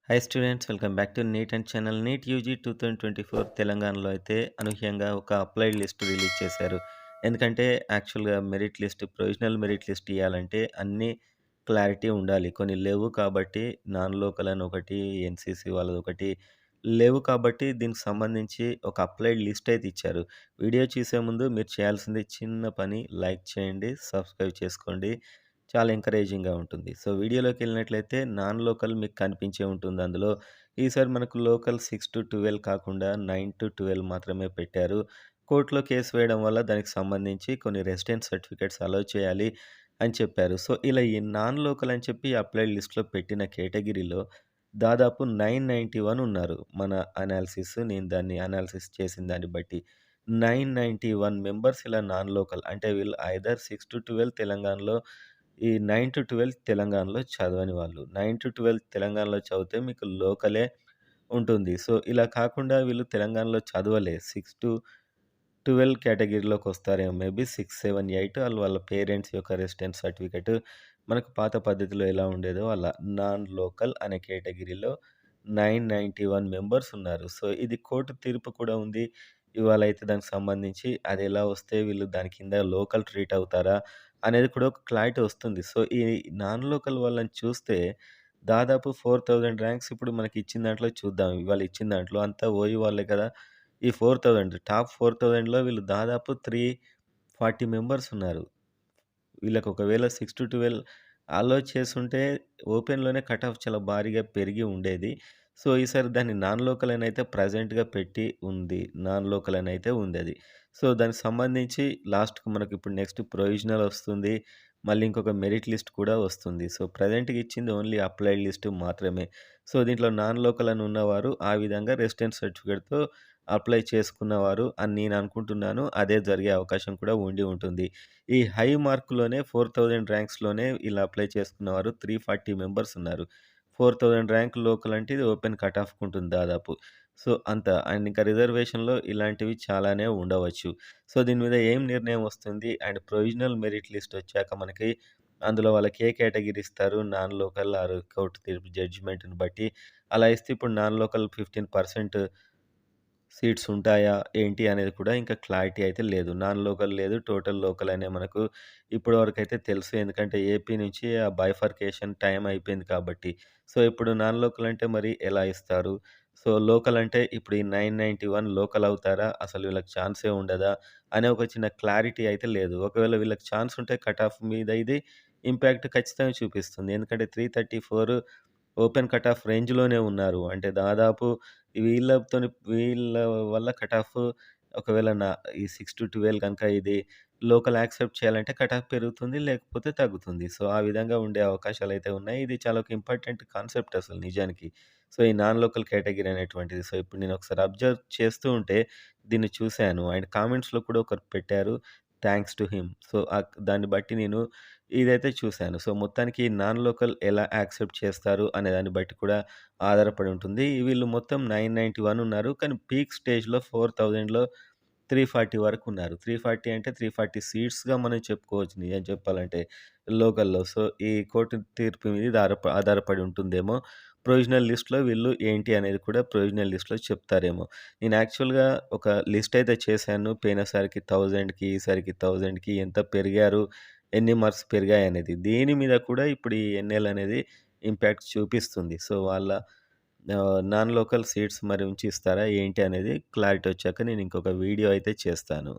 Hi students, welcome back to NEET and channel. NEET UG 2024 తెలంగాణలో అయితే అనూహ్యంగా ఒక అప్లైడ్ లిస్ట్ రిలీజ్ చేశారు. ఎందుకంటే యాక్చువల్‌గా merit list, provisional merit list ఇయ్యాలంటే అన్నీ క్లారిటీ ఉండాలి. కొన్ని లేవు కాబట్టి నాన్ లోకల్ అని ఒకటి, ఎన్‌సీసీ వాళ్ళదొకటి లేవు కాబట్టి దీనికి సంబంధించి ఒక అప్లైడ్ లిస్ట్ అయితే ఇచ్చారు. వీడియో చూసే ముందు మీరు చేయాల్సింది చిన్న పని, లైక్ చేయండి, సబ్స్క్రైబ్ చేసుకోండి. చాలా ఎంకరేజింగ్‌గా ఉంటుంది. సో, వీడియోలోకెళ్ళినట్లయితే నాన్ లోకల్ మీకు కనిపించే ఉంటుంది అందులో. ఈసారి మనకు లోకల్ 6-12 కాకుండా 9-12 మాత్రమే పెట్టారు. కోర్ట్‌లో కేస్ వేయడం వల్ల దానికి సంబంధించి కొన్ని రెసిడెన్స్ సర్టిఫికేట్స్ అలౌ చేయాలి అని చెప్పారు. సో, ఇలా ఈ నాన్ లోకల్ అని చెప్పి అప్లైడ్ లిస్ట్‌లో పెట్టిన కేటగిరీలో దాదాపు 991 ఉన్నారు. మన నేను దాన్ని అనాలిసిస్ చేసిన దాన్ని బట్టి. 991 మెంబర్స్ ఇలా నాన్ లోకల్ అంటే వీళ్ళు ఐదర్ 6-12 తెలంగాణలో, ఈ 9-12 తెలంగాణలో చదవని వాళ్ళు. 9-12 తెలంగాణలో చదివితే మీకు లోకలే ఉంటుంది. సో, ఇలా కాకుండా వీళ్ళు తెలంగాణలో చదవలే. 6-12 కేటగిరీలోకొస్తారేమో మేబీ 6, 7, 8 ఆళ్ళు వాళ్ళ పేరెంట్స్ యొక్క రెసిడెన్స్ సర్టిఫికేట్ మనకు పాత పద్ధతిలో ఎలా ఉండేదో అలా. నాన్ లోకల్ అనే కేటగిరీలో 991 మెంబర్స్ ఉన్నారు. సో, ఇది కోర్టు తీర్పు కూడా ఉంది. ఇవాళైతే దానికి సంబంధించి అదెలా వస్తే వీళ్ళు దాని కింద లోకల్ ట్రీట్ అవుతారా అనేది కూడా ఒక క్లారిటీ వస్తుంది. సో, ఈ నాన్ లోకల్ వాళ్ళని చూస్తే దాదాపు 4000 ర్యాంక్స్ ఇప్పుడు మనకి ఇచ్చిన దాంట్లో చూద్దాం. ఇవాళ ఇచ్చిన దాంట్లో అంతా ఓయూ వాళ్ళే కదా! ఈ 4000 టాప్ 4000లో వీళ్ళు దాదాపు 340 మెంబర్స్ ఉన్నారు. వీళ్ళకి ఒకవేళ 6-12 అలో చేసుంటే ఓపెన్‌లోనే కట్ ఆఫ్ చాలా భారీగా పెరిగి ఉండేది. సో, ఈసారి దాన్ని నాన్ లోకల్ అనైతే ప్రెజెంట్‌గా పెట్టి ఉంది. నాన్ లోకల్ అనైతే ఉందది. సో, దానికి సంబంధించి లాస్ట్‌కి మనకిప్పుడు నెక్స్ట్ ప్రొవిజనల్ వస్తుంది. మళ్ళీ ఇంకొక మెరిట్ లిస్ట్ కూడా వస్తుంది. సో, ప్రెజెంట్‌గా ఇచ్చింది ఓన్లీ అప్లైడ్ లిస్ట్ మాత్రమే. సో, దీంట్లో నాన్ లోకల్ అని ఉన్నవారు ఆ విధంగా రెసిడెన్స్ సర్టిఫికేట్‌తో అప్లై చేసుకున్నవారు అని నేను అనుకుంటున్నాను. అదే జరిగే అవకాశం కూడా ఉండి ఉంటుంది. ఈ హై మార్క్‌లోనే 4000 ర్యాంక్స్‌లోనే ఇలా అప్లై చేసుకున్నవారు 340 మెంబర్స్ ఉన్నారు. 4000 ర్యాంక్ లోకల్ అంటే ఇది ఓపెన్ కట్ ఆఫ్‌కి ఉంటుంది దాదాపు. సో, అంత అండ్ ఇంకా రిజర్వేషన్‌లో ఇలాంటివి చాలానే ఉండవచ్చు. సో, దీని మీద ఏం నిర్ణయం వస్తుంది అండ్ ప్రొవిజనల్ మెరిట్ లిస్ట్ వచ్చాక మనకి అందులో వాళ్ళకి ఏ కేటగిరీ ఇస్తారు? నాన్ లోకల్ ఆర్ కోర్ట్ తీర్పు జడ్జిమెంట్‌ని బట్టి అలా ఇస్తే ఇప్పుడు నాన్ లోకల్ 15% సీట్స్ ఉంటాయా? ఏంటి? అనేది కూడా ఇంకా క్లారిటీ అయితే లేదు. నాన్ లోకల్ లేదు. టోటల్ లోకల్ అనే మనకు ఇప్పటి వరకైతే తెలుసు. ఎందుకంటే ఏపీ నుంచి ఆ బైఫర్కేషన్ టైం అయిపోయింది కాబట్టి. సో, ఇప్పుడు నాన్ లోకల్ అంటే మరి ఎలా ఇస్తారు? సో, లోకల్ అంటే ఇప్పుడు ఈ 991 లోకల్ అవుతారా? అసలు వీళ్ళకి ఛాన్సే ఉండదా? అనే ఒక చిన్న క్లారిటీ అయితే లేదు. ఒకవేళ వీళ్ళకి ఛాన్స్ ఉంటే కట్ ఆఫ్ మీద ఇది ఇంపాక్ట్ ఖచ్చితంగా చూపిస్తుంది. ఎందుకంటే 334 ఓపెన్ కట్ ఆఫ్ రేంజ్‌లోనే ఉన్నారు. అంటే దాదాపు వీళ్ళ వల్ల కట్ ఆఫ్ ఒకవేళ ఈ 6-12 గనుక ఇది లోకల్ యాక్సెప్ట్ చేయాలంటే కట్ ఆఫ్ పెరుగుతుంది. లేకపోతే తగ్గుతుంది. సో, ఆ విధంగా ఉండే అవకాశాలైతే ఉన్నాయి. ఇది చాలా ఒక ఇంపార్టెంట్ కాన్సెప్ట్ అసలు నిజానికి. సో, ఈ నాన్ లోకల్ కేటగిరీ అనేటువంటిది. సో, ఇప్పుడు నేను ఒకసారి అబ్జర్వ్ చేస్తూ ఉంటే దీన్ని చూసాను. అండ్ కామెంట్స్‌లో కూడా ఒకరు పెట్టారు. Thanks to him. సో, దాన్ని బట్టి నేను ఇదైతే చూసాను. సో, మొత్తానికి నాన్ లోకల్ ఎలా యాక్సెప్ట్ చేస్తారు అనే దాన్ని బట్టి కూడా ఆధారపడి ఉంటుంది. వీళ్ళు మొత్తం 991 ఉన్నారు. కానీ పీక్ స్టేజ్‌లో 4000లో 340 వరకున్నారు. 340 అంటే 340 సీట్స్‌గా మనం చెప్పుకోవచ్చు నిజం చెప్పాలంటే లోకల్‌లో. సో, ఈ కోర్టు తీర్పు మీద ఇది ఆధారపడి ఉంటుందేమో. ప్రొవిజనల్ లిస్ట్‌లో వీళ్ళు ఏంటి అనేది కూడా ప్రొవిజనల్ లిస్ట్‌లో చెప్తారేమో. నేను యాక్చువల్‌గా ఒక లిస్ట్ అయితే చేశాను. పోయినసారికి 1000కి, ఈసారికి 1000కి ఎంత పెరిగారు, ఎన్ని మార్క్స్ పెరిగాయనేది. దీని మీద కూడా ఇప్పుడు ఈ ఎన్ఎల్ అనేది ఇంపాక్ట్ చూపిస్తుంది. సో, వాళ్ళ నాన్ లోకల్ సీట్స్ మరి ఉంచి ఇస్తారా ఏంటి అనేది క్లారిటీ వచ్చాక నేను ఇంకొక వీడియో అయితే చేస్తాను.